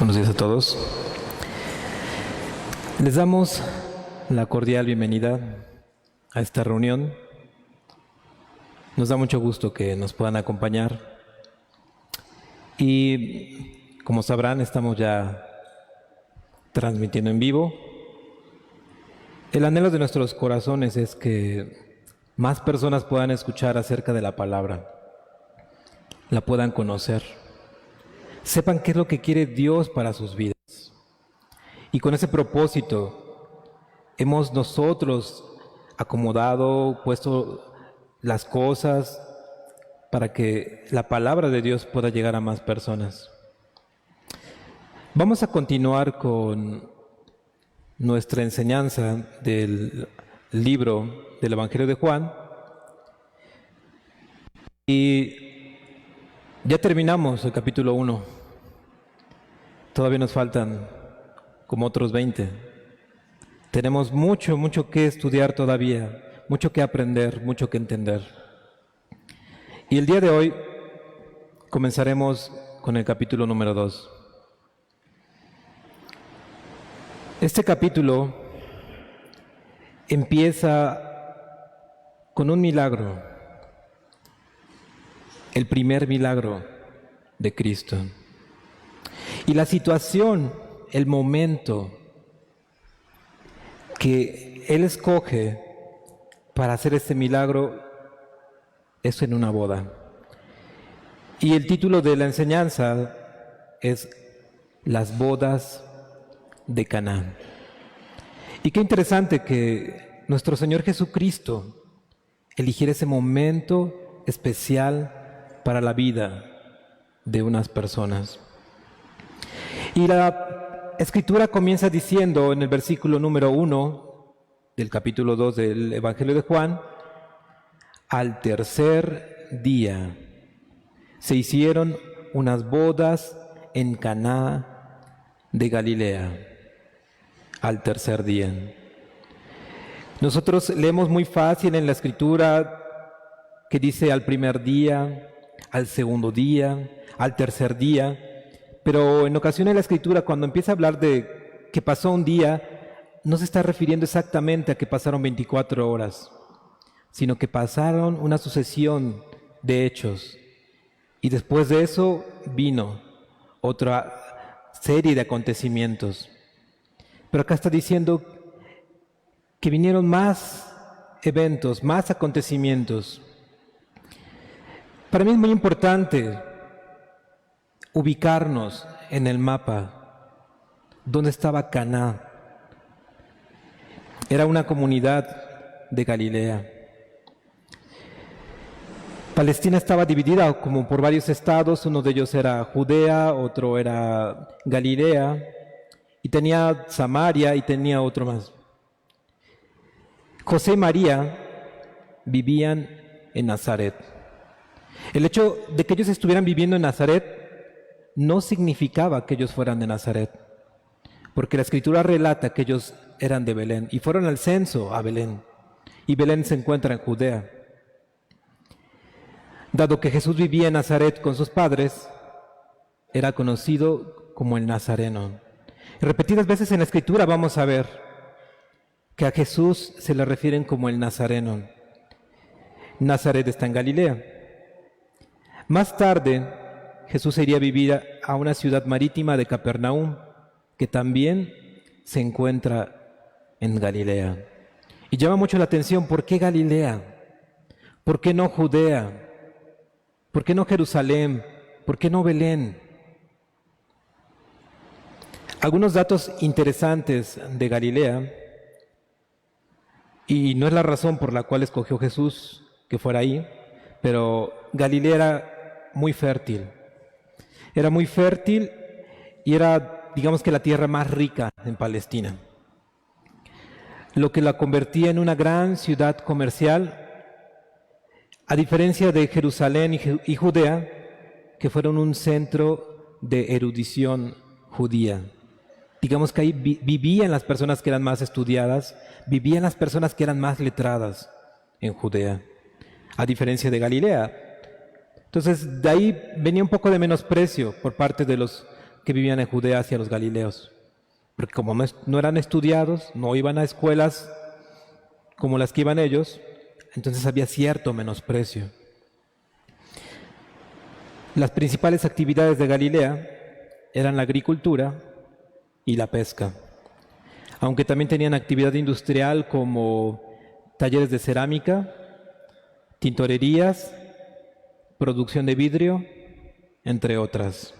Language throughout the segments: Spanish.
Buenos días a todos. Les damos la cordial bienvenida a esta reunión. Nos da mucho gusto que nos puedan acompañar. Y como sabrán, estamos ya transmitiendo en vivo. El anhelo de nuestros corazones es que más personas puedan escuchar acerca de la palabra, la puedan conocer, sepan qué es lo que quiere Dios para sus vidas. Y con ese propósito hemos nosotros acomodado, puesto las cosas para que la palabra de Dios pueda llegar a más personas. Vamos a continuar con nuestra enseñanza del libro del Evangelio de Juan. Y ya terminamos el capítulo 1. Todavía nos faltan como otros 20. Tenemos mucho que estudiar todavía, mucho que aprender, mucho que entender. Y el día de hoy comenzaremos con el capítulo número 2. Este capítulo empieza con un milagro, el primer milagro de Cristo. Y la situación, el momento que Él escoge para hacer este milagro es en una boda. Y el título de la enseñanza es Las bodas de Caná. Y qué interesante que nuestro Señor Jesucristo eligiera ese momento especial para la vida de unas personas. Y la Escritura comienza diciendo en el versículo número 1 del capítulo 2 del Evangelio de Juan: al tercer día se hicieron unas bodas en Caná de Galilea. Al tercer día. Nosotros leemos muy fácil en la Escritura que dice al primer día, al segundo día, al tercer día, pero en ocasiones la Escritura, cuando empieza a hablar de que pasó un día, no se está refiriendo exactamente a que pasaron 24 horas, sino que pasaron una sucesión de hechos. Y después de eso vino otra serie de acontecimientos. Pero acá está diciendo que vinieron más eventos, más acontecimientos. Para mí es muy importante ubicarnos en el mapa donde estaba Caná. Era una comunidad de Galilea. Palestina estaba dividida como por varios estados, uno de ellos era Judea, otro era Galilea, y tenía Samaria y tenía otro más. José y María vivían en Nazaret. El hecho de que ellos estuvieran viviendo en Nazaret no significaba que ellos fueran de Nazaret, porque la Escritura relata que ellos eran de Belén y fueron al censo a Belén, y Belén se encuentra en Judea. Dado que Jesús vivía en Nazaret con sus padres, era conocido como el Nazareno. Repetidas veces en la Escritura vamos a ver que a Jesús se le refieren como el Nazareno. Nazaret está en Galilea. Más tarde, Jesús iría a vivir a una ciudad marítima de Capernaum, que también se encuentra en Galilea. Y llama mucho la atención, ¿por qué Galilea? ¿Por qué no Judea? ¿Por qué no Jerusalén? ¿Por qué no Belén? Algunos datos interesantes de Galilea, y no es la razón por la cual escogió Jesús que fuera ahí, pero Galilea era muy fértil. Era muy fértil y era, digamos que la tierra más rica en Palestina. Lo que la convertía en una gran ciudad comercial, a diferencia de Jerusalén y Judea, que fueron un centro de erudición judía. Digamos que ahí vivían las personas que eran más estudiadas, vivían las personas que eran más letradas en Judea, a diferencia de Galilea. Entonces, de ahí venía un poco de menosprecio por parte de los que vivían en Judea hacia los galileos, porque como no eran estudiados, no iban a escuelas como las que iban ellos, entonces había cierto menosprecio. Las principales actividades de Galilea eran la agricultura y la pesca, aunque también tenían actividad industrial como talleres de cerámica, tintorerías, producción de vidrio, entre otras.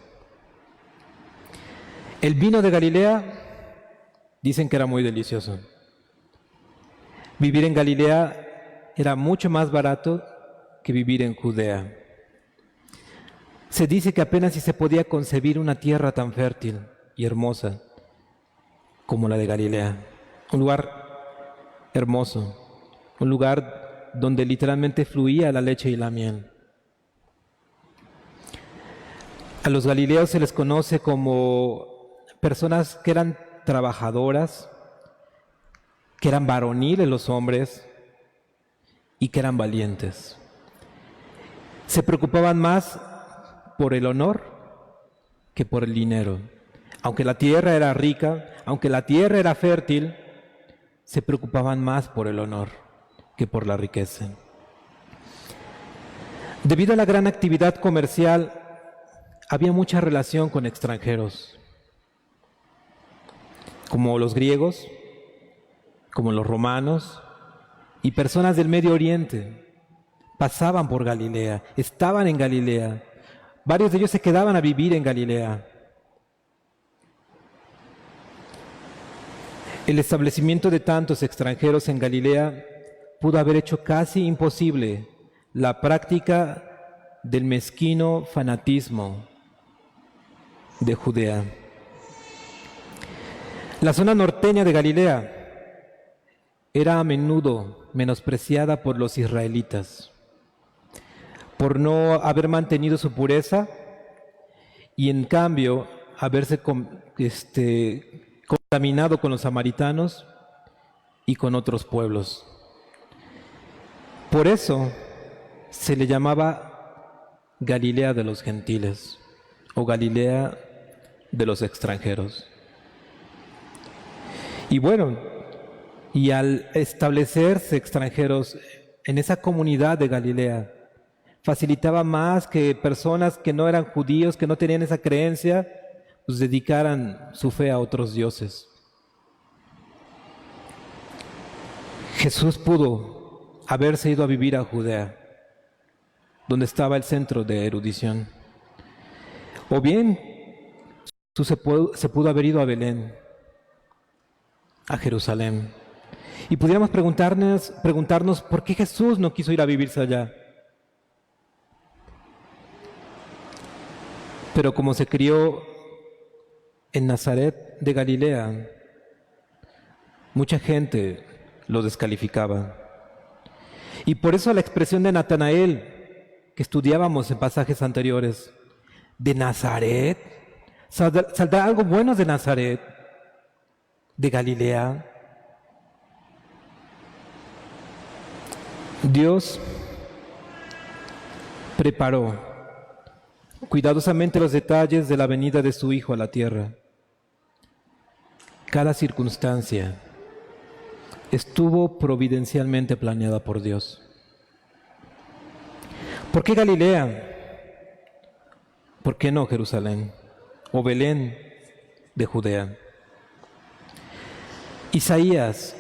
El vino de Galilea dicen que era muy delicioso. Vivir en Galilea era mucho más barato que vivir en Judea. Se dice que apenas si se podía concebir una tierra tan fértil y hermosa como la de Galilea. Un lugar hermoso, un lugar donde literalmente fluía la leche y la miel. A los galileos se les conoce como personas que eran trabajadoras, que eran varoniles los hombres y que eran valientes. Se preocupaban más por el honor que por el dinero. Aunque la tierra era rica, aunque la tierra era fértil, se preocupaban más por el honor que por la riqueza. Debido a la gran actividad comercial, había mucha relación con extranjeros, como los griegos, como los romanos y personas del Medio Oriente. Pasaban por Galilea, estaban en Galilea. Varios de ellos se quedaban a vivir en Galilea. El establecimiento de tantos extranjeros en Galilea pudo haber hecho casi imposible la práctica del mezquino fanatismo de Judea. La zona norteña de Galilea era a menudo menospreciada por los israelitas por no haber mantenido su pureza y en cambio haberse contaminado con los samaritanos y con otros pueblos. Por eso se le llamaba Galilea de los gentiles o Galilea de los extranjeros. Y bueno, y al establecerse extranjeros en esa comunidad de Galilea, facilitaba más que personas que no eran judíos, que no tenían esa creencia, pues dedicaran su fe a otros dioses. Jesús pudo haberse ido a vivir a Judea, donde estaba el centro de erudición. O bien, se pudo haber ido a Belén, a Jerusalén. Y pudiéramos preguntarnos por qué Jesús no quiso ir a vivirse allá. Pero como se crió en Nazaret de Galilea, mucha gente lo descalificaba. Y por eso la expresión de Natanael, que estudiábamos en pasajes anteriores, ¿de Nazaret? ¿Saldrá algo bueno de Nazaret? ¿De Galilea? Dios preparó cuidadosamente los detalles de la venida de su Hijo a la tierra. Cada circunstancia estuvo providencialmente planeada por Dios. ¿Por qué Galilea? ¿Por qué no Jerusalén? ¿O Belén de Judea? Isaías,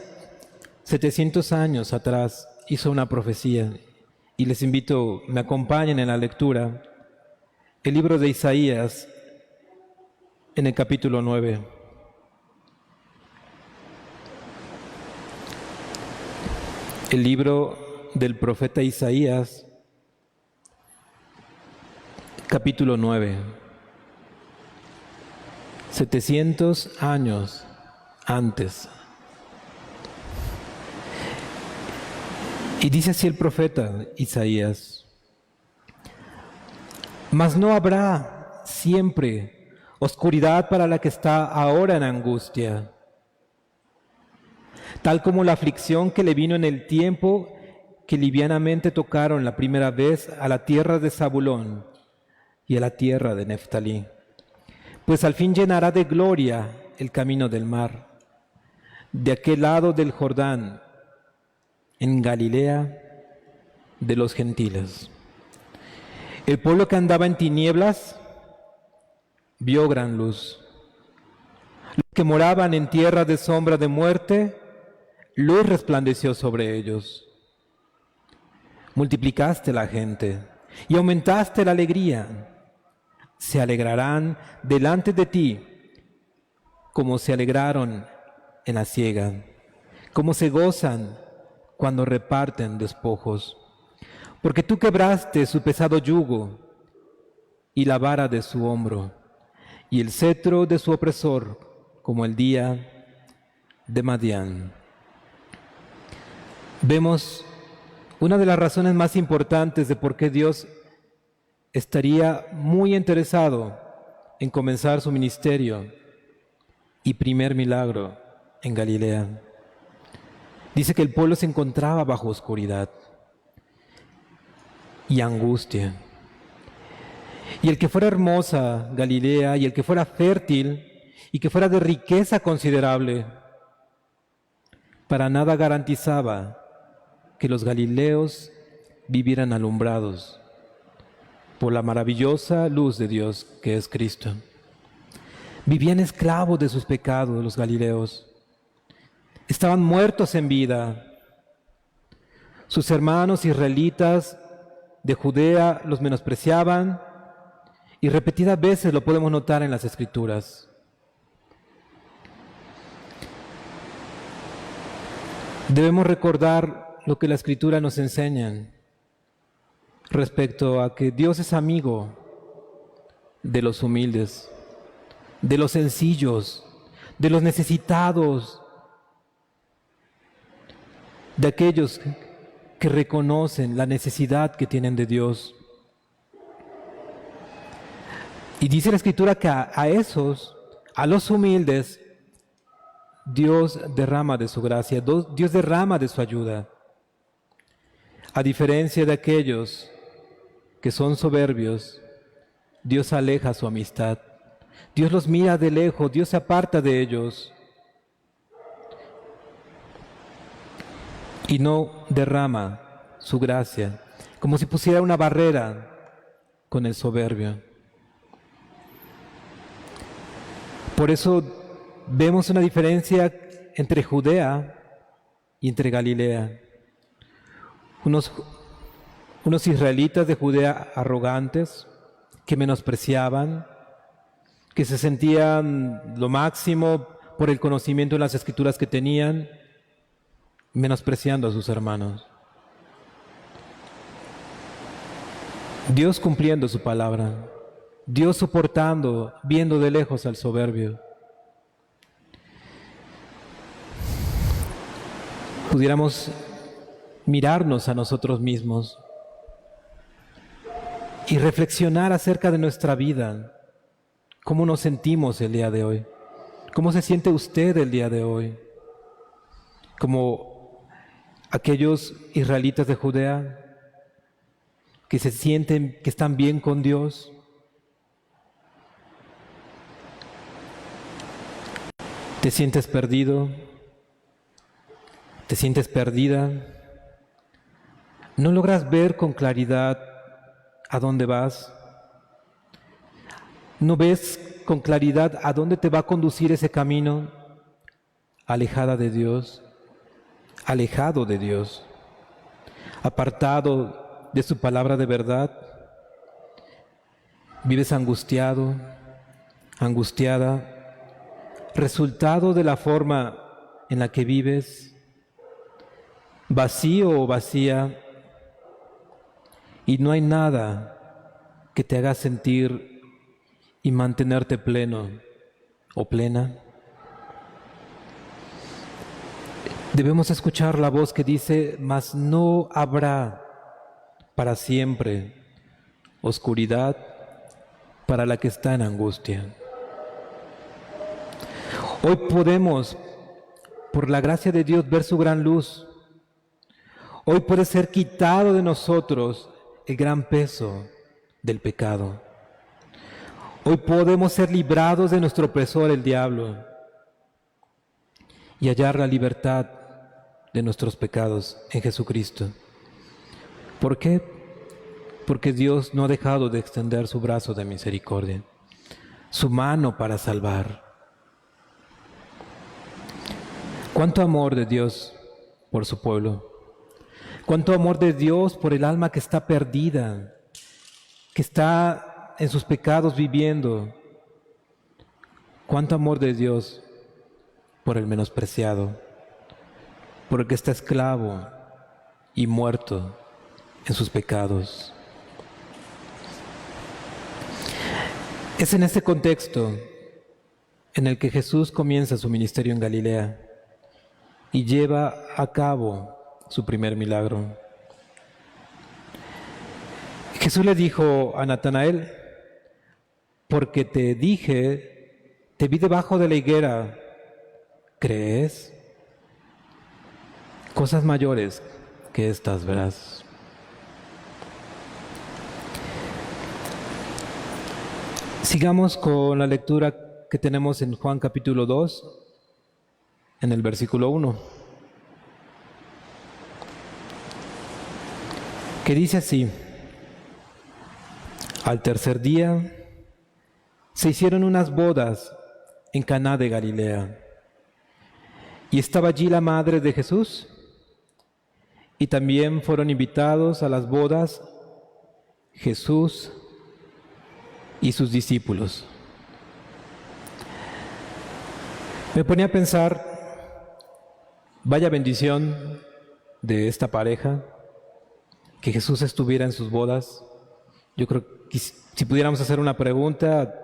700 años atrás, hizo una profecía y les invito, me acompañen en la lectura. El libro de Isaías, en el capítulo 9. El libro del profeta Isaías, capítulo 9. 700 años antes. Y dice así el profeta Isaías: mas no habrá siempre oscuridad para la que está ahora en angustia, tal como la aflicción que le vino en el tiempo que livianamente tocaron la primera vez a la tierra de Zabulón y a la tierra de Neftalí. pues al fin llenará de gloria el camino del mar, de aquel lado del Jordán, en Galilea de los gentiles. El pueblo que andaba en tinieblas vio gran luz. Los que moraban en tierra de sombra de muerte, luz resplandeció sobre ellos. Multiplicaste la gente y aumentaste la alegría. Se alegrarán delante de ti, como se alegraron en la siega, como se gozan cuando reparten despojos. Porque tú quebraste su pesado yugo y la vara de su hombro, y el cetro de su opresor, como el día de Madián. Vemos una de las razones más importantes de por qué Dios estaría muy interesado en comenzar su ministerio y primer milagro en Galilea. Dice que el pueblo se encontraba bajo oscuridad y angustia. Y el que fuera hermosa Galilea, y el que fuera fértil, y que fuera de riqueza considerable, para nada garantizaba que los galileos vivieran alumbrados por la maravillosa luz de Dios que es Cristo. Vivían esclavos de sus pecados los galileos. Estaban muertos en vida. Sus hermanos israelitas de Judea los menospreciaban, y repetidas veces lo podemos notar en las Escrituras. Debemos recordar lo que la Escritura nos enseña respecto a que Dios es amigo de los humildes, de los sencillos, de los necesitados, de aquellos que reconocen la necesidad que tienen de Dios. Y dice la Escritura que a esos, a los humildes, Dios derrama de su gracia, Dios derrama de su ayuda. A diferencia de aquellos que son soberbios, Dios aleja su amistad. Dios los mira de lejos, Dios se aparta de ellos y no derrama su gracia, como si pusiera una barrera con el soberbio. Por eso vemos una diferencia entre Judea y entre Galilea. Unos israelitas de Judea arrogantes, que menospreciaban, que se sentían lo máximo por el conocimiento de las Escrituras que tenían, menospreciando a sus hermanos. Dios cumpliendo su palabra, Dios soportando, viendo de lejos al soberbio. Pudiéramos mirarnos a nosotros mismos y reflexionar acerca de nuestra vida. ¿Cómo nos sentimos el día de hoy? ¿Cómo se siente usted el día de hoy? Como aquellos israelitas de Judea que se sienten que están bien con Dios. ¿Te sientes perdido? ¿Te sientes perdida? ¿No logras ver con claridad a dónde vas? ¿No ves con claridad a dónde te va a conducir ese camino? Alejada de Dios, alejado de Dios, apartado de su palabra de verdad. Vives angustiado, angustiada, resultado de la forma en la que vives, vacío o vacía, y no hay nada que te haga sentir y mantenerte pleno o plena. Debemos escuchar la voz que dice: mas no habrá para siempre oscuridad para la que está en angustia. Hoy podemos, por la gracia de Dios, ver su gran luz. Hoy puede ser quitado de nosotros el gran peso del pecado. Hoy podemos ser librados de nuestro opresor, el diablo, y hallar la libertad de nuestros pecados en Jesucristo. ¿Por qué? Porque Dios no ha dejado de extender su brazo de misericordia, su mano para salvar. Cuánto amor de Dios por su pueblo. Cuánto amor de Dios por el alma que está perdida, que está en sus pecados viviendo. Cuánto amor de Dios por el menospreciado, por el que está esclavo y muerto en sus pecados. Es en este contexto en el que Jesús comienza su ministerio en Galilea y lleva a cabo su primer milagro. Jesús le dijo a Natanael: porque te dije, te vi debajo de la higuera, ¿crees? Cosas mayores que estas verás. Sigamos con la lectura que tenemos en Juan capítulo 2, en el versículo 1, que dice así: al tercer día se hicieron unas bodas en Caná de Galilea, y estaba allí la madre de Jesús, y también fueron invitados a las bodas Jesús y sus discípulos. Me ponía a pensar, vaya bendición de esta pareja, que Jesús estuviera en sus bodas. Yo creo que si pudiéramos hacer una pregunta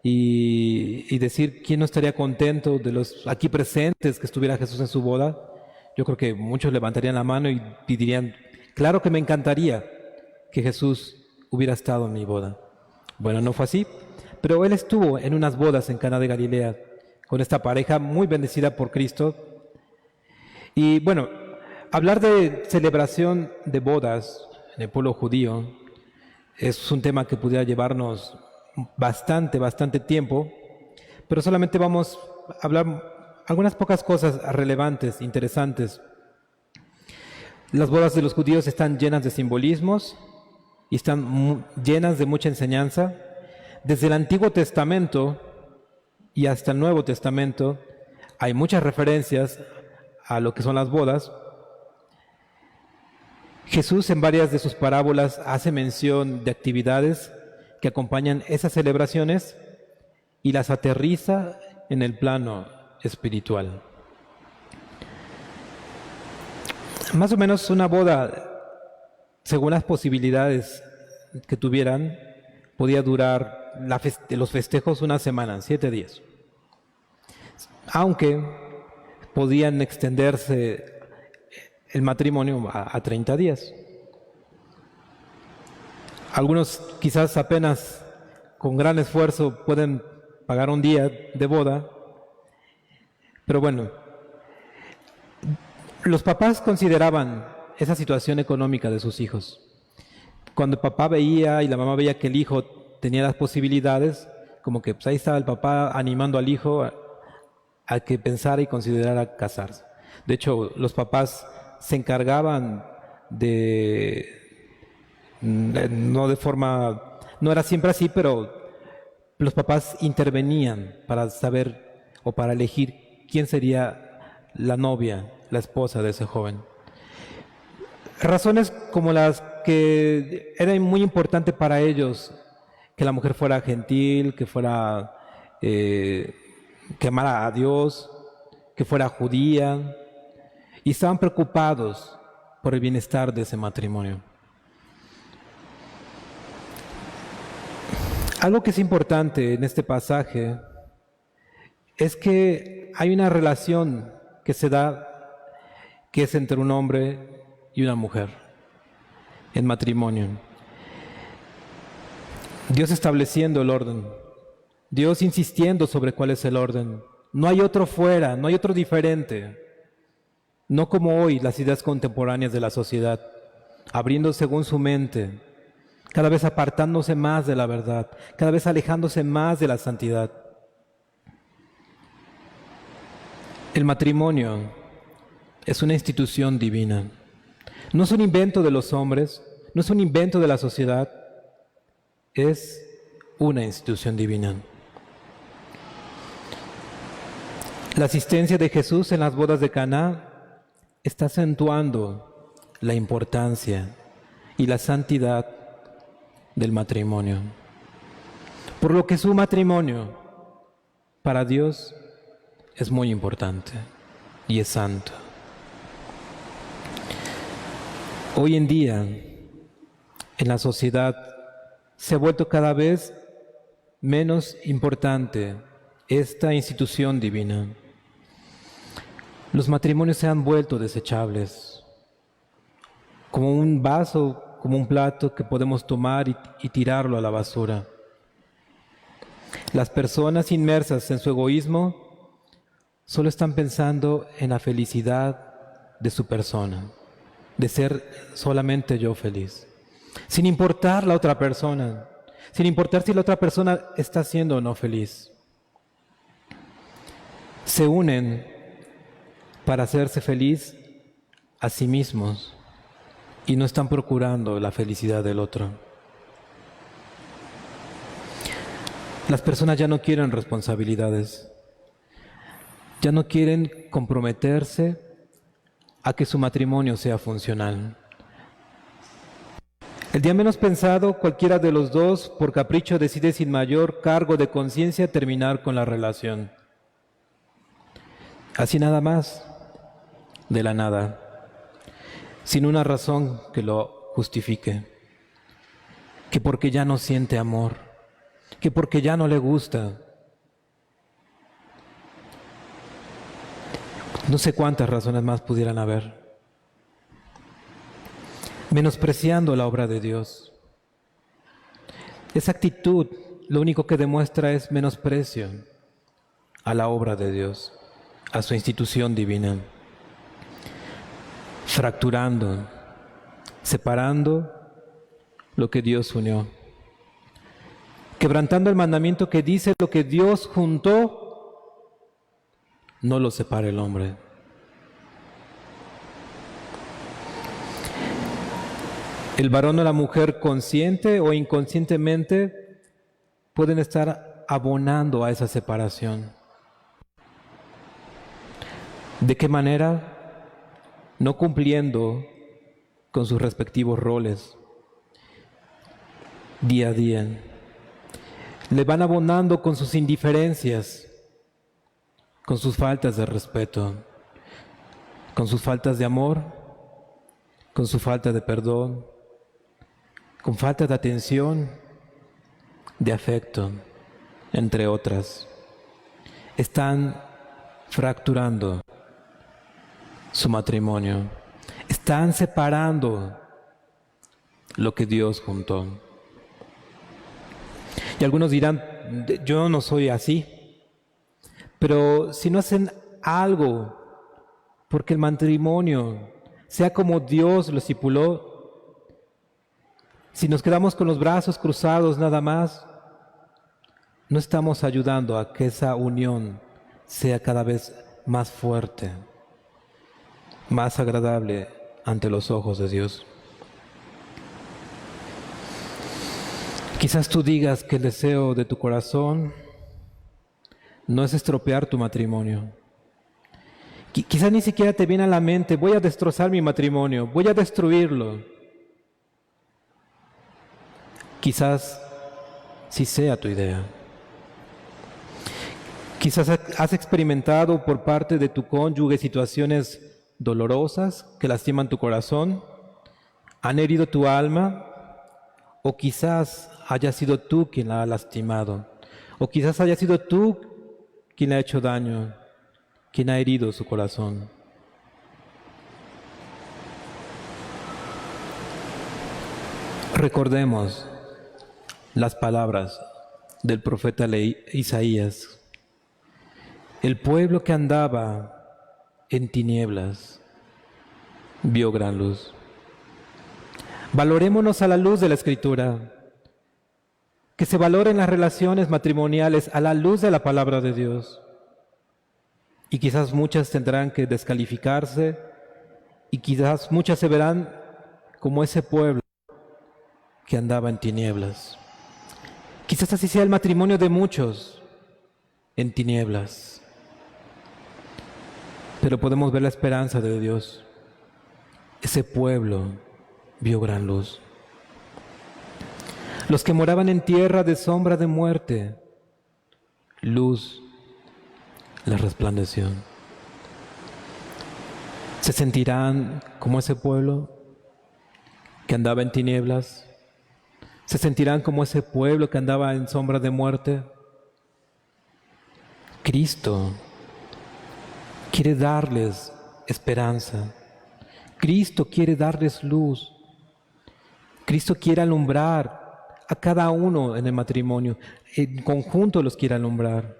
y decir quién no estaría contento de los aquí presentes que estuviera Jesús en su boda, yo creo que muchos levantarían la mano y dirían: claro que me encantaría que Jesús hubiera estado en mi boda. Bueno, no fue así, pero Él estuvo en unas bodas en Caná de Galilea con esta pareja muy bendecida por Cristo. Y bueno, hablar de celebración de bodas en el pueblo judío es un tema que pudiera llevarnos bastante tiempo, pero solamente vamos a hablar algunas pocas cosas relevantes, interesantes. Las bodas de los judíos están llenas de simbolismos y están llenas de mucha enseñanza. Desde el Antiguo Testamento y hasta el Nuevo Testamento hay muchas referencias a lo que son las bodas. Jesús en varias de sus parábolas hace mención de actividades que acompañan esas celebraciones y las aterriza en el plano espiritual. Más o menos una boda, según las posibilidades que tuvieran, podía durar los festejos una semana, 7 días. Aunque podían extenderse el matrimonio a 30 días. Algunos quizás apenas con gran esfuerzo pueden pagar un día de boda, pero bueno, los papás consideraban esa situación económica de sus hijos. Cuando el papá veía y la mamá veía que el hijo tenía las posibilidades, como que pues ahí estaba el papá animando al hijo a que pensara y considerara casarse. De hecho, los papás se encargaban no de forma, no era siempre así, pero los papás intervenían para saber o para elegir quién sería la novia, la esposa de ese joven. Razones como las que era muy importante para ellos que la mujer fuera gentil, que fuera que amara a Dios, que fuera judía, y estaban preocupados por el bienestar de ese matrimonio. Algo que es importante en este pasaje es que hay una relación que se da, que es entre un hombre y una mujer en matrimonio. Dios estableciendo el orden, Dios insistiendo sobre cuál es el orden. No hay otro fuera, no hay otro diferente. No como hoy las ideas contemporáneas de la sociedad, abriendo según su mente cada vez apartándose más de la verdad, cada vez alejándose más de la santidad. El matrimonio es una institución divina. No es un invento de los hombres, no es un invento de la sociedad, es una institución divina. La asistencia de Jesús en las bodas de Caná está acentuando la importancia y la santidad del matrimonio. Por lo que su matrimonio para Dios es muy importante y es santo. Hoy en día, en la sociedad, se ha vuelto cada vez menos importante esta institución divina. Los matrimonios se han vuelto desechables, como un vaso, como un plato que podemos tomar y tirarlo a la basura. Las personas inmersas en su egoísmo solo están pensando en la felicidad de su persona, de ser solamente yo feliz, sin importar la otra persona, sin importar si la otra persona está siendo o no feliz. Se unen para hacerse feliz a sí mismos y no están procurando la felicidad del otro. Las personas ya no quieren responsabilidades, ya no quieren comprometerse a que su matrimonio sea funcional. El día menos pensado, cualquiera de los dos, por capricho, decide sin mayor cargo de conciencia terminar con la relación. Así nada más, de la nada, sin una razón que lo justifique, que porque ya no siente amor, que porque ya no le gusta. No sé cuántas razones más pudieran haber. Menospreciando la obra de Dios. Esa actitud lo único que demuestra es menosprecio a la obra de Dios, a su institución divina. Fracturando, separando lo que Dios unió. Quebrantando el mandamiento que dice: lo que Dios juntó, no lo separa el hombre. El varón o la mujer, consciente o inconscientemente, pueden estar abonando a esa separación. ¿De qué manera? No cumpliendo con sus respectivos roles día a día. Le van abonando con sus indiferencias, con sus faltas de respeto, con sus faltas de amor, con su falta de perdón, con falta de atención, de afecto, entre otras. Están fracturando su matrimonio. Están separando lo que Dios juntó. Y algunos dirán: yo no soy así. Pero si no hacen algo porque el matrimonio sea como Dios lo estipuló, si nos quedamos con los brazos cruzados nada más, no estamos ayudando a que esa unión sea cada vez más fuerte, más agradable ante los ojos de Dios. Quizás tú digas que el deseo de tu corazón no es estropear tu matrimonio. Quizás ni siquiera te viene a la mente: voy a destrozar mi matrimonio, voy a destruirlo. Quizás sí sea tu idea. Quizás has experimentado por parte de tu cónyuge situaciones dolorosas que lastiman tu corazón, han herido tu alma, o quizás haya sido tú quien la ha lastimado, o quizás haya sido tú quien le ha hecho daño, quien ha herido su corazón. Recordemos las palabras del profeta Isaías: el pueblo que andaba en tinieblas vio gran luz. Valorémonos a la luz de la Escritura. Que se valoren las relaciones matrimoniales a la luz de la palabra de Dios. Y quizás muchas tendrán que descalificarse y quizás muchas se verán como ese pueblo que andaba en tinieblas. Quizás así sea el matrimonio de muchos en tinieblas. Pero podemos ver la esperanza de Dios. Ese pueblo vio gran luz. Los que moraban en tierra de sombra de muerte, luz les resplandeció. ¿Se sentirán como ese pueblo que andaba en tinieblas? ¿Se sentirán como ese pueblo que andaba en sombra de muerte? Cristo quiere darles esperanza. Cristo quiere darles luz. Cristo quiere alumbrar a cada uno en el matrimonio. En conjunto los quiere alumbrar.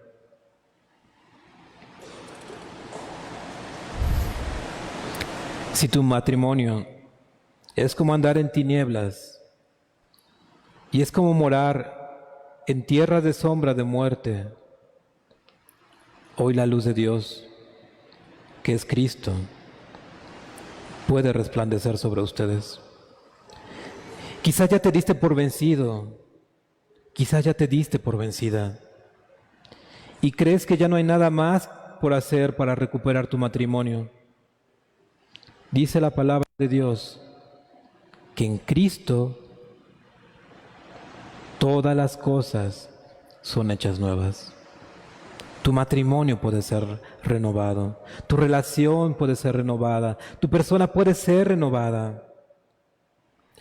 Si tu matrimonio es como andar en tinieblas y es como morar en tierra de sombra de muerte, hoy la luz de Dios, que es Cristo, puede resplandecer sobre ustedes. Quizás ya te diste por vencido, quizás ya te diste por vencida y crees que ya no hay nada más por hacer para recuperar tu matrimonio. Dice la palabra de Dios que en Cristo todas las cosas son hechas nuevas. Tu matrimonio puede ser renovado, tu relación puede ser renovada, tu persona puede ser renovada.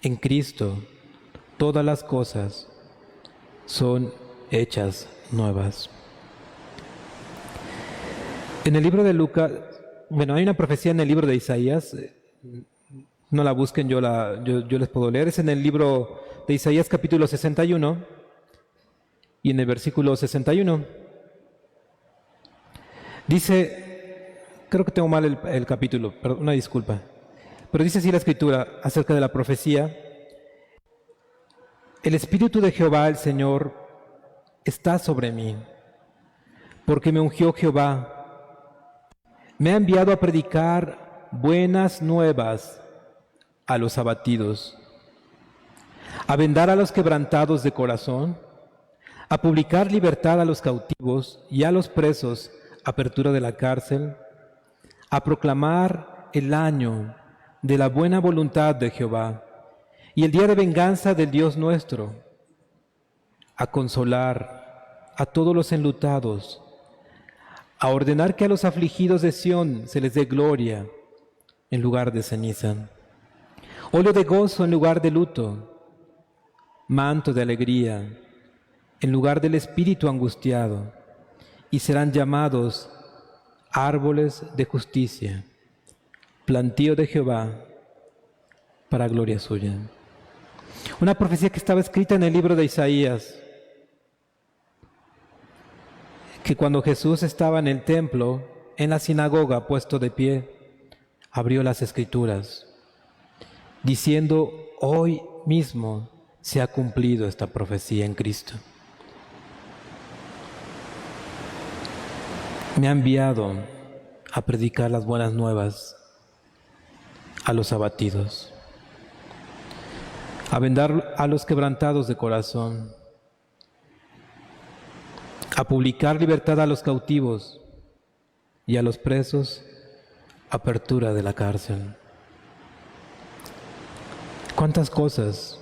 En Cristo todas las cosas son hechas nuevas. En el libro de Lucas, hay una profecía en el libro de Isaías, no la busquen, yo les puedo leer, es en el libro de Isaías capítulo 61 y en el versículo 61. Dice, creo que tengo mal el capítulo, perdón, una disculpa, pero dice así la Escritura acerca de la profecía: el Espíritu de Jehová, el Señor, está sobre mí, porque me ungió Jehová, me ha enviado a predicar buenas nuevas a los abatidos, a vendar a los quebrantados de corazón, a publicar libertad a los cautivos y a los presos, apertura de la cárcel, a proclamar el año de la buena voluntad de Jehová y el día de venganza del Dios nuestro, a consolar a todos los enlutados, a ordenar que a los afligidos de Sión se les dé gloria en lugar de ceniza, óleo de gozo en lugar de luto, manto de alegría en lugar del espíritu angustiado, y serán llamados árboles de justicia, plantío de Jehová para gloria suya. Una profecía que estaba escrita en el libro de Isaías, que cuando Jesús estaba en el templo, en la sinagoga, puesto de pie, abrió las Escrituras, diciendo: hoy mismo se ha cumplido esta profecía en Cristo. Me ha enviado a predicar las buenas nuevas a los abatidos, a vendar a los quebrantados de corazón, a publicar libertad a los cautivos y a los presos, apertura de la cárcel. ¿Cuántas cosas?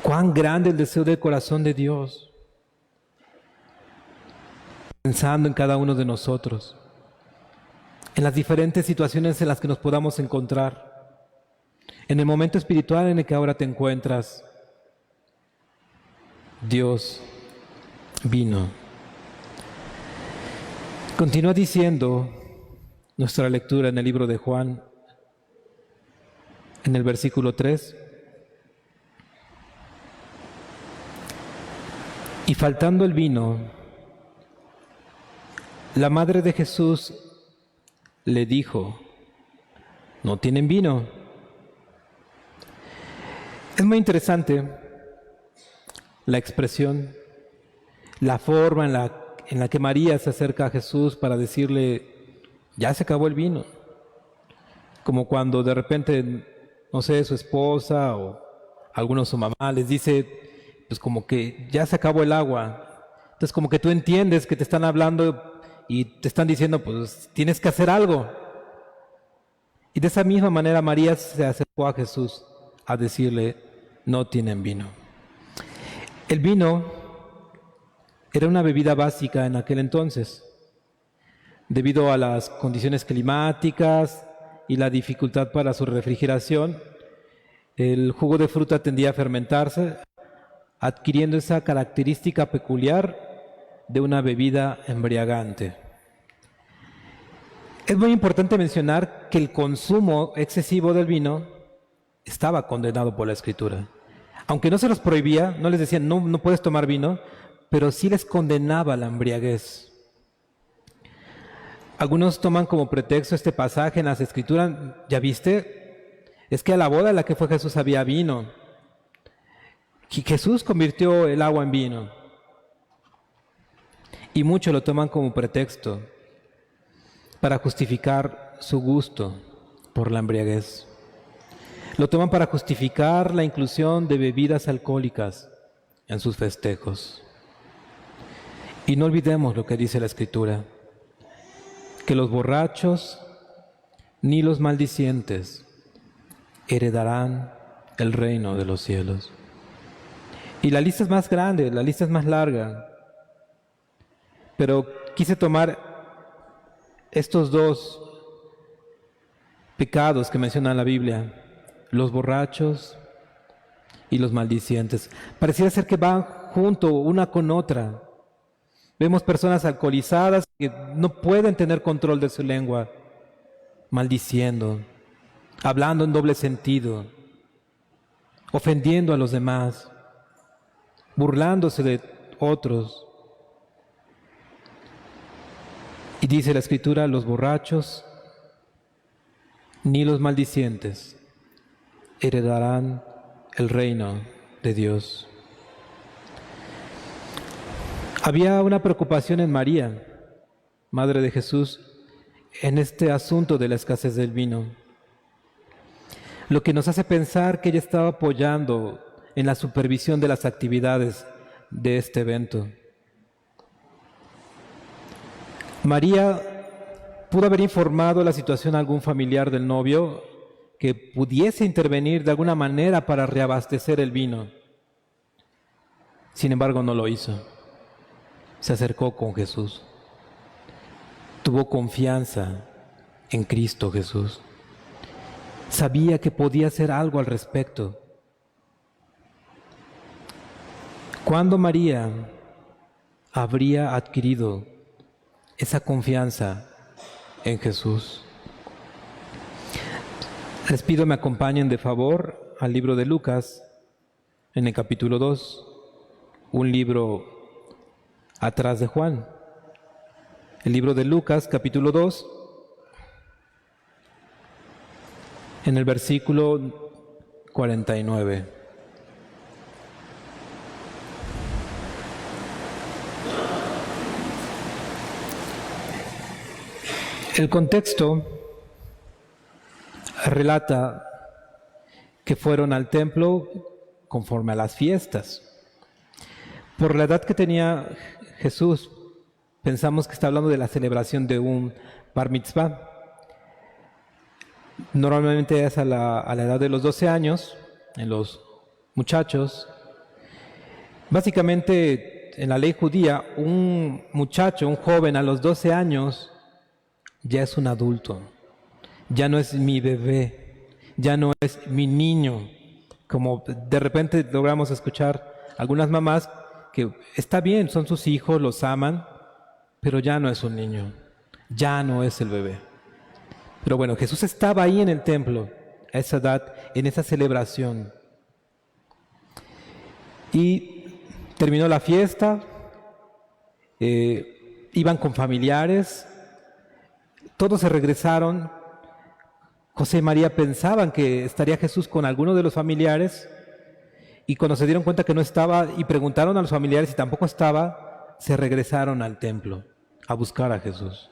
¿Cuán grande el deseo del corazón de Dios? Pensando en cada uno de nosotros, en las diferentes situaciones en las que nos podamos encontrar, en el momento espiritual en el que ahora te encuentras. Dios vino. Continúa diciendo nuestra lectura en el libro de Juan, en el versículo 3. Y faltando el vino, la madre de Jesús le dijo: ¿no tienen vino? Es muy interesante la expresión, la forma en la que María se acerca a Jesús para decirle, ya se acabó el vino. Como cuando de repente, no sé, su esposa o algunos su mamá les dice, pues como que ya se acabó el agua. Entonces como que tú entiendes que te están hablando y te están diciendo, pues tienes que hacer algo. Y de esa misma manera María se acercó a Jesús a decirle, no tienen vino. El vino era una bebida básica en aquel entonces. Debido a las condiciones climáticas y la dificultad para su refrigeración, el jugo de fruta tendía a fermentarse, adquiriendo esa característica peculiar de una bebida embriagante. Es muy importante mencionar que el consumo excesivo del vino estaba condenado por la Escritura. Aunque no se los prohibía, no les decían, no puedes tomar vino, pero sí les condenaba la embriaguez. Algunos toman como pretexto este pasaje en las Escrituras, ¿ya viste? Es que a la boda en la que fue Jesús había vino. Jesús convirtió el agua en vino. Y muchos lo toman como pretexto para justificar su gusto por la embriaguez. Lo toman para justificar la inclusión de bebidas alcohólicas en sus festejos. Y no olvidemos lo que dice la Escritura, que los borrachos ni los maldicientes heredarán el reino de los cielos. Y la lista es más grande, la lista es más larga, pero quise tomar estos dos pecados que menciona la Biblia, los borrachos y los maldicientes. Pareciera ser que van junto una con otra. Vemos personas alcoholizadas que no pueden tener control de su lengua, maldiciendo, hablando en doble sentido, ofendiendo a los demás, burlándose de otros. Y dice la Escritura, los borrachos ni los maldicientes heredarán el reino de Dios. Había una preocupación en María, madre de Jesús, en este asunto de la escasez del vino, lo que nos hace pensar que ella estaba apoyando en la supervisión de las actividades de este evento. María pudo haber informado la situación a algún familiar del novio que pudiese intervenir de alguna manera para reabastecer el vino. Sin embargo, no lo hizo. Se acercó con Jesús. Tuvo confianza en Cristo Jesús. Sabía que podía hacer algo al respecto. ¿Cuándo María habría adquirido esa confianza en Jesús? Les pido me acompañen de favor al libro de Lucas, en el capítulo 2, un libro atrás de Juan. El libro de Lucas, capítulo 2, en el versículo 49. El contexto relata que fueron al templo conforme a las fiestas. Por la edad que tenía Jesús, pensamos que está hablando de la celebración de un bar mitzvah. Normalmente es a la edad de los 12 años, en los muchachos. Básicamente, en la ley judía, un muchacho, un joven a los 12 años, ya es un adulto. Ya no es mi bebé, ya no es mi niño. Como de repente logramos escuchar algunas mamás que está bien, son sus hijos, los aman, pero ya no es un niño, ya no es el bebé. Pero bueno, Jesús estaba ahí en el templo, a esa edad, en esa celebración. Y terminó la fiesta, iban con familiares, todos se regresaron. José y María pensaban que estaría Jesús con alguno de los familiares, Y cuando se dieron cuenta que no estaba y preguntaron a los familiares si tampoco estaba, se regresaron al templo a buscar a Jesús.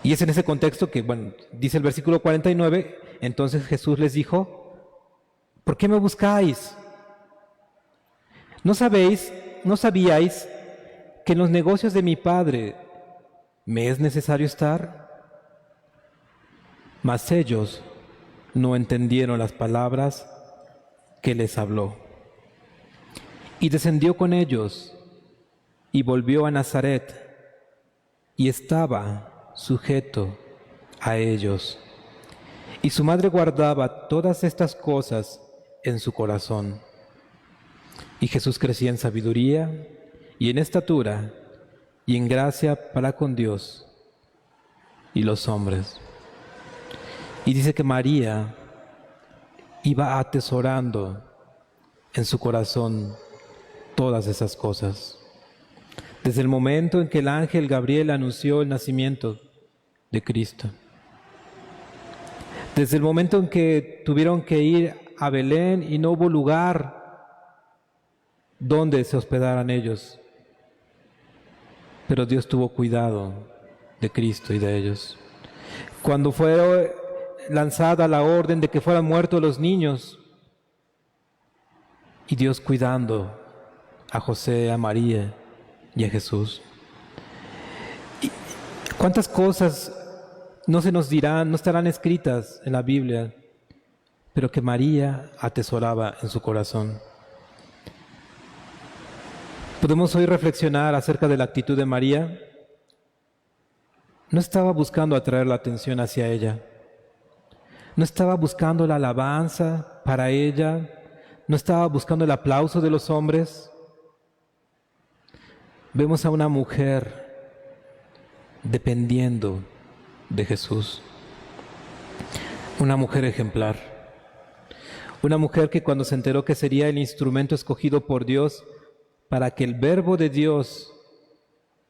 Y es en ese contexto que, bueno, dice el versículo 49, entonces Jesús les dijo, ¿por qué me buscáis? ¿No sabíais que en los negocios de mi Padre me es necesario estar? Mas ellos no entendieron las palabras que les habló. Y descendió con ellos y volvió a Nazaret y estaba sujeto a ellos. Y su madre guardaba todas estas cosas en su corazón. Y Jesús crecía en sabiduría y en estatura y en gracia para con Dios y los hombres. Y dice que María iba atesorando en su corazón todas esas cosas. Desde el momento en que el ángel Gabriel anunció el nacimiento de Cristo. Desde el momento en que tuvieron que ir a Belén y no hubo lugar donde se hospedaran ellos. Pero Dios tuvo cuidado de Cristo y de ellos. Cuando fue lanzada la orden de que fueran muertos los niños, y Dios cuidando a José, a María y a Jesús. ¿Y cuántas cosas no se nos dirán, no estarán escritas en la Biblia, pero que María atesoraba en su corazón? Podemos hoy reflexionar acerca de la actitud de María. No estaba buscando atraer la atención hacia ella. No estaba buscando la alabanza para ella. No estaba buscando el aplauso de los hombres. Vemos a una mujer dependiendo de Jesús. Una mujer ejemplar. Una mujer que cuando se enteró que sería el instrumento escogido por Dios para que el Verbo de Dios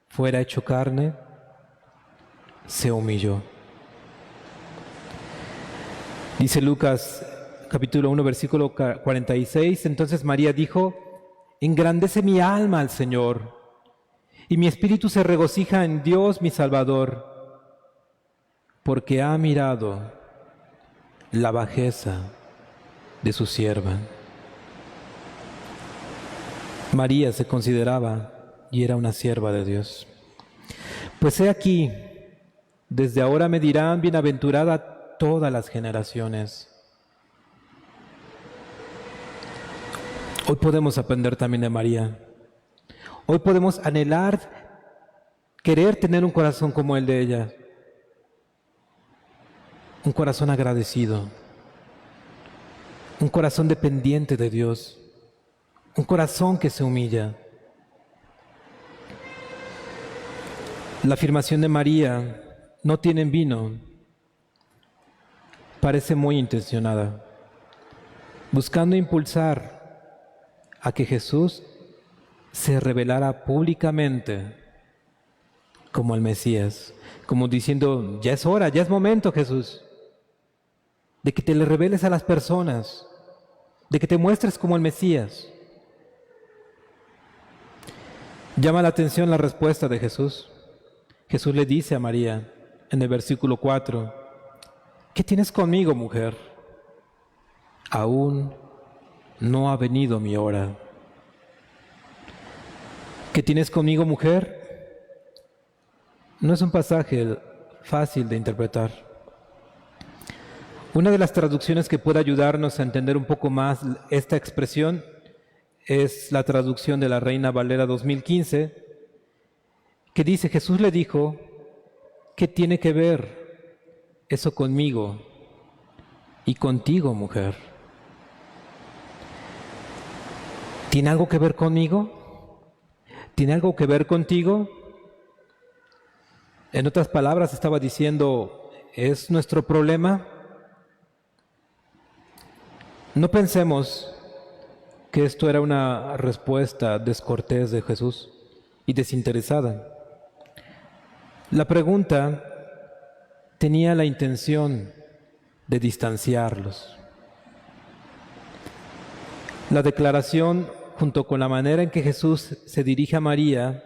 fuera hecho carne, se humilló. Dice Lucas capítulo 1 versículo 46, entonces María dijo, engrandece mi alma al Señor, y mi espíritu se regocija en Dios mi Salvador, porque ha mirado la bajeza de su sierva. María se consideraba y era una sierva de Dios. Pues he aquí, desde ahora me dirán bienaventurada todas las generaciones. Hoy podemos aprender también de María. Hoy podemos anhelar, querer tener un corazón como el de ella. Un corazón agradecido. Un corazón dependiente de Dios. Un corazón que se humilla. La afirmación de María, no tienen vino, parece muy intencionada, buscando impulsar a que Jesús se revelara públicamente como el Mesías, como diciendo, ya es hora, ya es momento, Jesús, de que te le reveles a las personas, de que te muestres como el Mesías. Llama la atención la respuesta de Jesús. Jesús le dice a María en el versículo 4, ¿qué tienes conmigo, mujer? Aún no ha venido mi hora. ¿Qué tienes conmigo, mujer? No es un pasaje fácil de interpretar. Una de las traducciones que puede ayudarnos a entender un poco más esta expresión es la traducción de la Reina Valera 2015, que dice, Jesús le dijo, ¿qué tiene que ver eso conmigo y contigo, mujer? ¿Tiene algo que ver conmigo? ¿Tiene algo que ver contigo? En otras palabras, estaba diciendo, ¿es nuestro problema? No pensemos que esto era una respuesta descortés de Jesús y desinteresada. La pregunta tenía la intención de distanciarlos. La declaración, junto con la manera en que Jesús se dirige a María,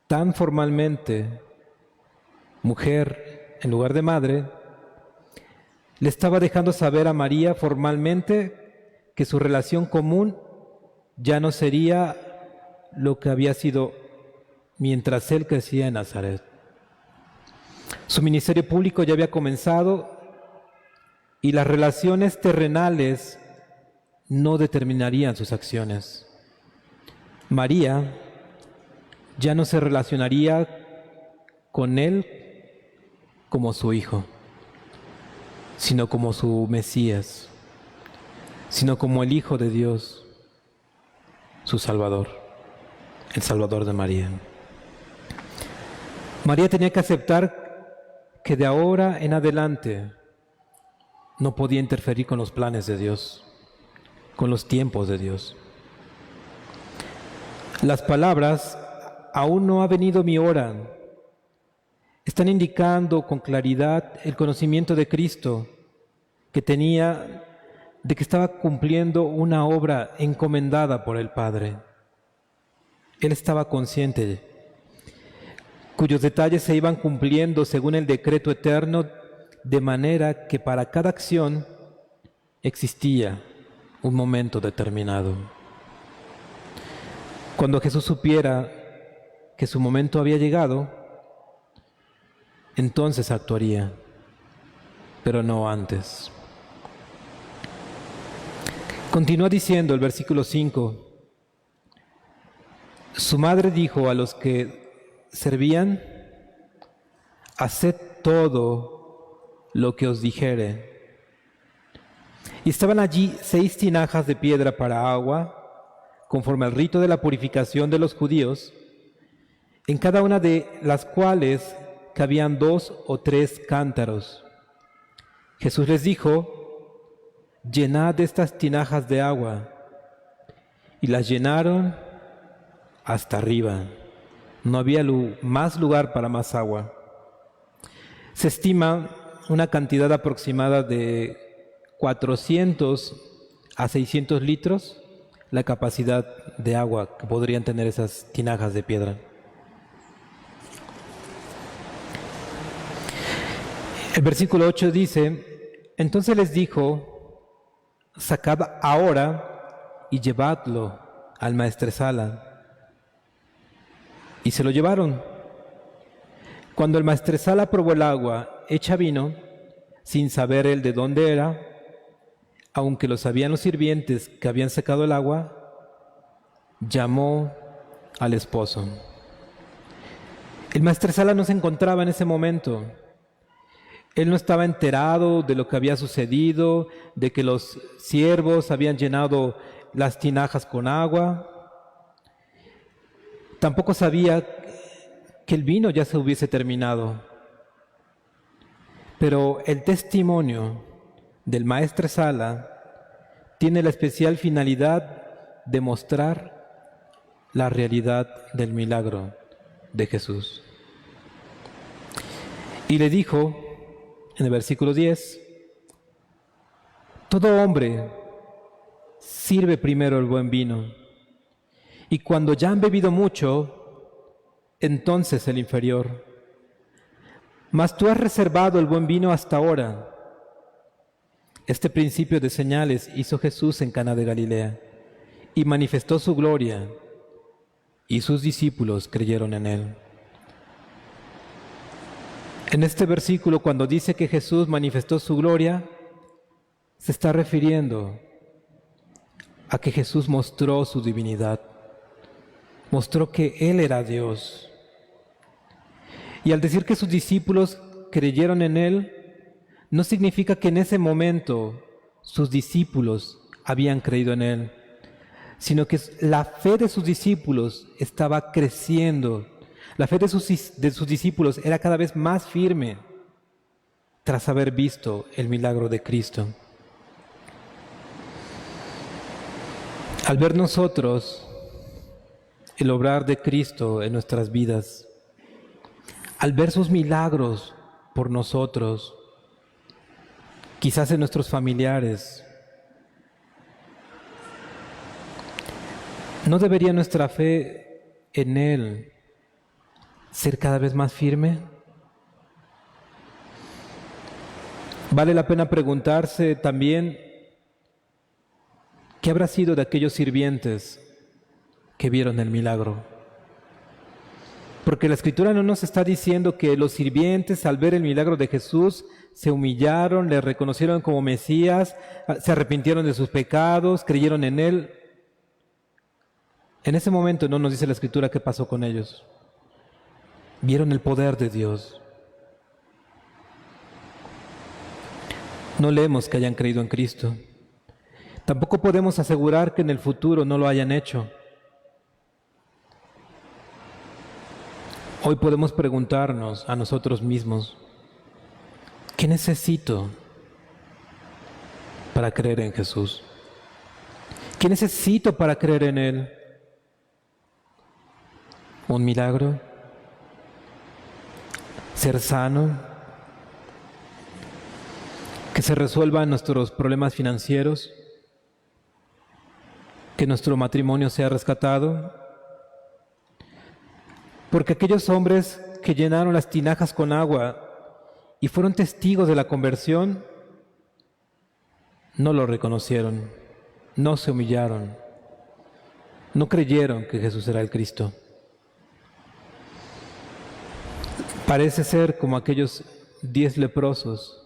tan formalmente, mujer en lugar de madre, le estaba dejando saber a María formalmente que su relación común ya no sería lo que había sido mientras él crecía en Nazaret. Su ministerio público ya había comenzado y las relaciones terrenales no determinarían sus acciones. María ya no se relacionaría con él como su hijo, sino como su Mesías, sino como el Hijo de Dios, su Salvador, el Salvador de María. María tenía que aceptar que de ahora en adelante no podía interferir con los planes de Dios, con los tiempos de Dios. Las palabras, aún no ha venido mi hora, están indicando con claridad el conocimiento de Cristo que tenía de que estaba cumpliendo una obra encomendada por el Padre. Él estaba consciente, cuyos detalles se iban cumpliendo según el decreto eterno, de manera que para cada acción existía un momento determinado. Cuando Jesús supiera que su momento había llegado, entonces actuaría, pero no antes. Continúa diciendo el versículo 5. Su madre dijo a los que servían: haced todo lo que os dijere. Y estaban allí 6 tinajas de piedra para agua, conforme al rito de la purificación de los judíos, en cada una de las cuales cabían 2 o 3 cántaros. Jesús les dijo: llenad estas tinajas de agua. Y las llenaron hasta arriba. No había más lugar para más agua. Se estima una cantidad aproximada de 400 a 600 litros la capacidad de agua que podrían tener esas tinajas de piedra. El versículo 8 dice: entonces les dijo: sacad ahora y llevadlo al maestresala. Y se lo llevaron. Cuando el maestresala probó el agua hecha vino, sin saber él de dónde era, aunque lo sabían los sirvientes que habían sacado el agua, llamó al esposo. El maestresala no se encontraba en ese momento. Él no estaba enterado de lo que había sucedido, de que los siervos habían llenado las tinajas con agua. Tampoco sabía que el vino ya se hubiese terminado. Pero el testimonio del maestresala tiene la especial finalidad de mostrar la realidad del milagro de Jesús. Y le dijo, en el versículo 10, todo hombre sirve primero el buen vino, y cuando ya han bebido mucho, entonces el inferior. Mas tú has reservado el buen vino hasta ahora. Este principio de señales hizo Jesús en Caná de Galilea, y manifestó su gloria, y sus discípulos creyeron en él. En este versículo, cuando dice que Jesús manifestó su gloria, se está refiriendo a que Jesús mostró su divinidad, mostró que Él era Dios. Y al decir que sus discípulos creyeron en Él, no significa que en ese momento sus discípulos habían creído en Él, sino que la fe de sus discípulos estaba creciendo. La fe de sus discípulos era cada vez más firme tras haber visto el milagro de Cristo. Al ver nosotros el obrar de Cristo en nuestras vidas, al ver sus milagros por nosotros, quizás en nuestros familiares, ¿No debería nuestra fe en Él ser cada vez más firme? Vale la pena preguntarse también qué habrá sido de aquellos sirvientes que vieron el milagro. Porque la Escritura no nos está diciendo que los sirvientes al ver el milagro de Jesús se humillaron, le reconocieron como Mesías, se arrepintieron de sus pecados, creyeron en Él. En ese momento no nos dice la Escritura qué pasó con ellos. Vieron el poder de Dios. No leemos que hayan creído en Cristo. Tampoco podemos asegurar que en el futuro no lo hayan hecho. Hoy podemos preguntarnos a nosotros mismos, ¿qué necesito para creer en Jesús? ¿Qué necesito para creer en Él? ¿Un milagro? ¿Ser sano? ¿Que se resuelvan nuestros problemas financieros? ¿Que nuestro matrimonio sea rescatado? Porque aquellos hombres que llenaron las tinajas con agua y fueron testigos de la conversión, no lo reconocieron, no se humillaron, no creyeron que Jesús era el Cristo. Parece ser como aquellos 10 leprosos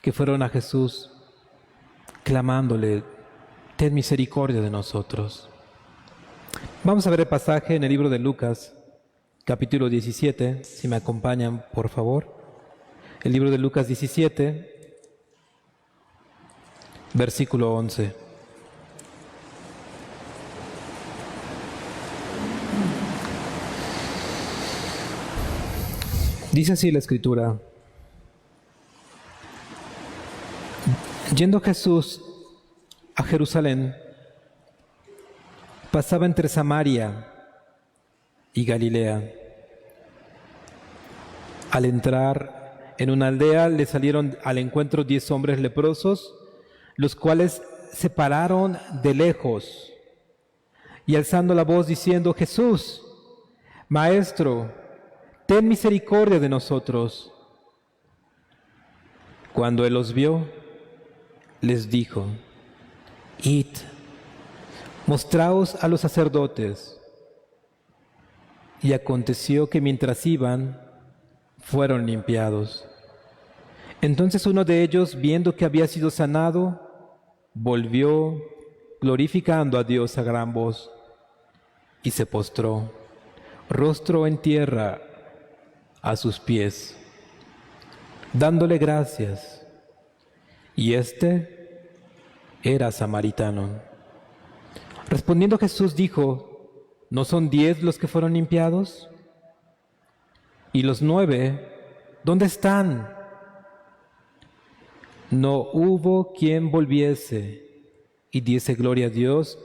que fueron a Jesús clamándole, ten misericordia de nosotros. Vamos a ver el pasaje en el libro de Lucas, capítulo 17, si me acompañan, por favor. El libro de Lucas 17, versículo 11. Dice así la Escritura: yendo Jesús a Jerusalén, pasaba entre Samaria y Galilea. Al entrar en una aldea le salieron al encuentro 10 hombres leprosos, los cuales se pararon de lejos y alzando la voz diciendo: Jesús, Maestro, ten misericordia de nosotros. Cuando él los vio, les dijo: Id, mostraos a los sacerdotes. Y aconteció que mientras iban, fueron limpiados. Entonces uno de ellos, viendo que había sido sanado, volvió, glorificando a Dios a gran voz, y se postró, rostro en tierra, a sus pies, dándole gracias. Y éste era samaritano. Respondiendo Jesús dijo: ¿no son 10 los que fueron limpiados? ¿Y los 9, dónde están? No hubo quien volviese y diese gloria a Dios,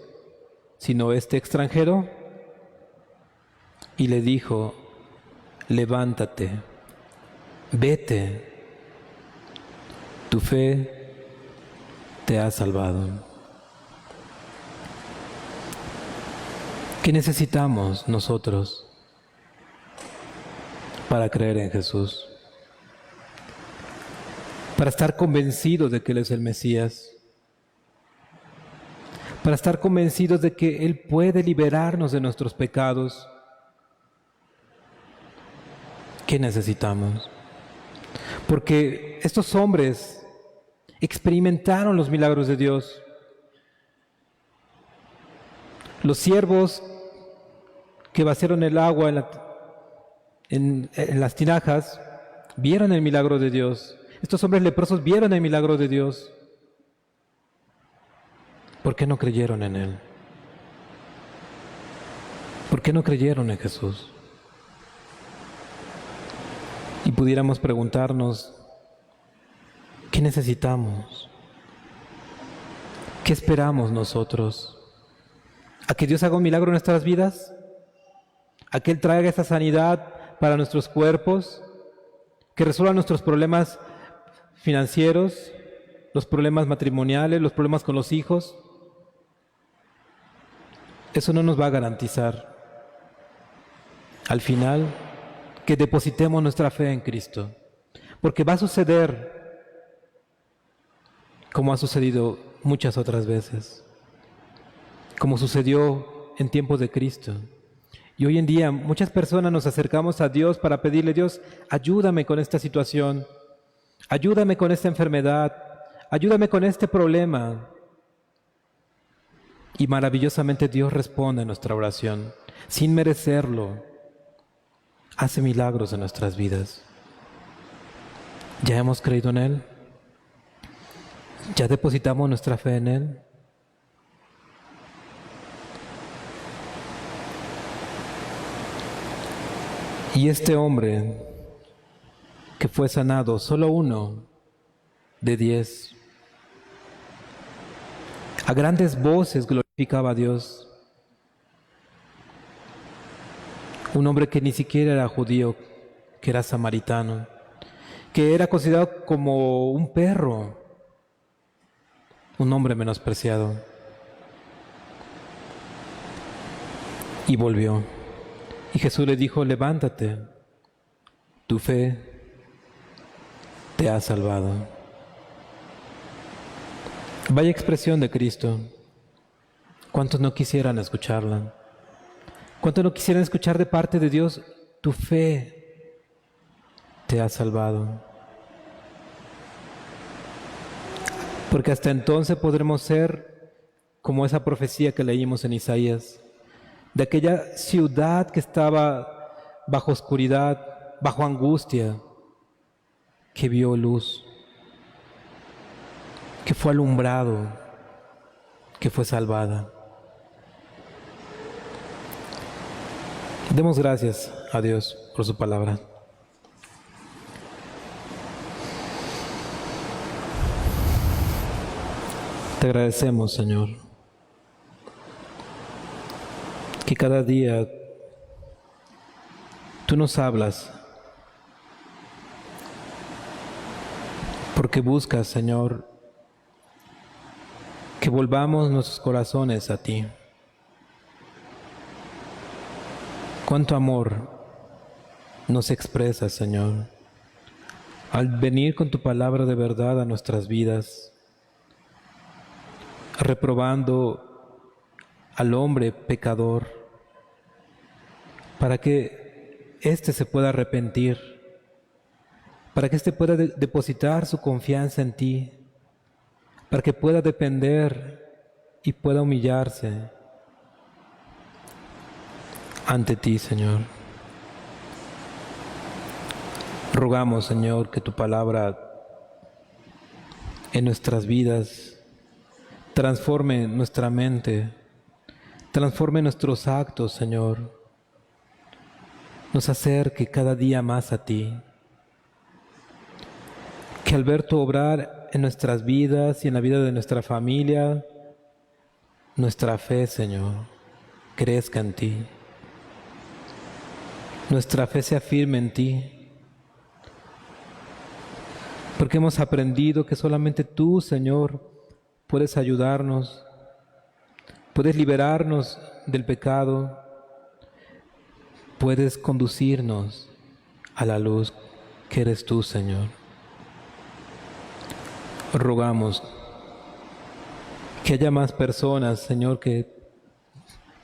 sino este extranjero. Y le dijo: levántate, vete, tu fe te ha salvado. ¿Qué necesitamos nosotros para creer en Jesús? Para estar convencidos de que Él es el Mesías, para estar convencidos de que Él puede liberarnos de nuestros pecados. ¿Qué necesitamos? Porque estos hombres experimentaron los milagros de Dios. Los siervos que vaciaron el agua en las tinajas vieron el milagro de Dios. Estos hombres leprosos vieron el milagro de Dios. ¿Por qué no creyeron en Él? ¿Por qué no creyeron en Jesús? Y pudiéramos preguntarnos, ¿qué necesitamos? ¿Qué esperamos nosotros? ¿A que Dios haga un milagro en nuestras vidas? ¿A que Él traiga esa sanidad para nuestros cuerpos? ¿Que resuelva nuestros problemas financieros, los problemas matrimoniales, los problemas con los hijos? eso no nos va a garantizar al final que depositemos nuestra fe en Cristo, porque va a suceder como ha sucedido muchas otras veces, como sucedió en tiempos de Cristo. Y hoy en día muchas personas nos acercamos a Dios para pedirle: Dios, ayúdame con esta situación, ayúdame con esta enfermedad, ayúdame con este problema. Y maravillosamente Dios responde a nuestra oración, sin merecerlo. Hace milagros en nuestras vidas. ¿Ya hemos creído en Él? ¿Ya depositamos nuestra fe en Él? Y este hombre que fue sanado, solo uno de 10, a grandes voces glorificaba a Dios. Un hombre que ni siquiera era judío, que era samaritano, que era considerado como un perro, un hombre menospreciado. Y volvió. Y Jesús le dijo: levántate, tu fe te ha salvado. Vaya expresión de Cristo. ¿Cuántos no quisieran escucharla? ¿Cuántos no quisieran escuchar de parte de Dios: tu fe te ha salvado? Porque hasta entonces podremos ser como esa profecía que leímos en Isaías, de aquella ciudad que estaba bajo oscuridad, bajo angustia, que vio luz, que fue alumbrado, que fue salvada. Demos gracias a Dios por su palabra. Te agradecemos, Señor, que cada día tú nos hablas, porque buscas, Señor, que volvamos nuestros corazones a ti. Cuánto amor nos expresas, Señor, al venir con tu palabra de verdad a nuestras vidas, reprobando al hombre pecador, para que éste se pueda arrepentir, para que éste pueda depositar su confianza en ti, para que pueda depender y pueda humillarse ante ti, Señor. Rogamos, Señor, que tu palabra en nuestras vidas transforme nuestra mente, transforme nuestros actos, Señor. Nos acerque cada día más a ti. Que al ver tu obrar en nuestras vidas y en la vida de nuestra familia, nuestra fe, Señor, crezca en ti. Nuestra fe se afirme en ti, porque hemos aprendido que solamente tú, Señor, puedes ayudarnos, puedes liberarnos del pecado, puedes conducirnos a la luz que eres tú, Señor. Rogamos que haya más personas, Señor, que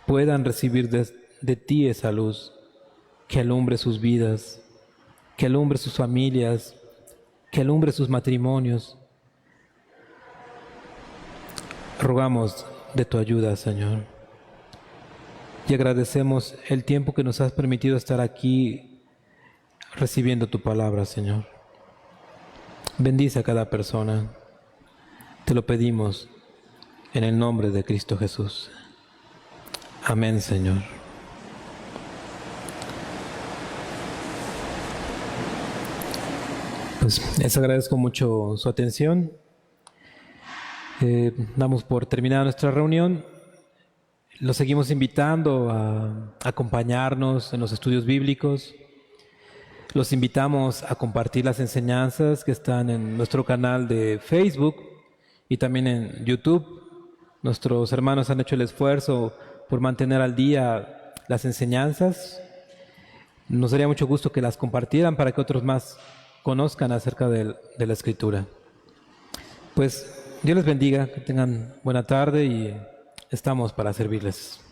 puedan recibir de ti esa luz, que alumbre sus vidas, que alumbre sus familias, que alumbre sus matrimonios. Rogamos de tu ayuda, Señor, y agradecemos el tiempo que nos has permitido estar aquí recibiendo tu palabra, Señor. Bendice a cada persona. Te lo pedimos en el nombre de Cristo Jesús. Amén, Señor. Pues les agradezco mucho su atención. Damos por terminada nuestra reunión. Los seguimos invitando a acompañarnos en los estudios bíblicos. Los invitamos a compartir las enseñanzas que están en nuestro canal de Facebook y también en YouTube. Nuestros hermanos han hecho el esfuerzo por mantener al día las enseñanzas. Nos daría mucho gusto que las compartieran para que otros más conozcan acerca de la Escritura. Pues Dios les bendiga, que tengan buena tarde y estamos para servirles.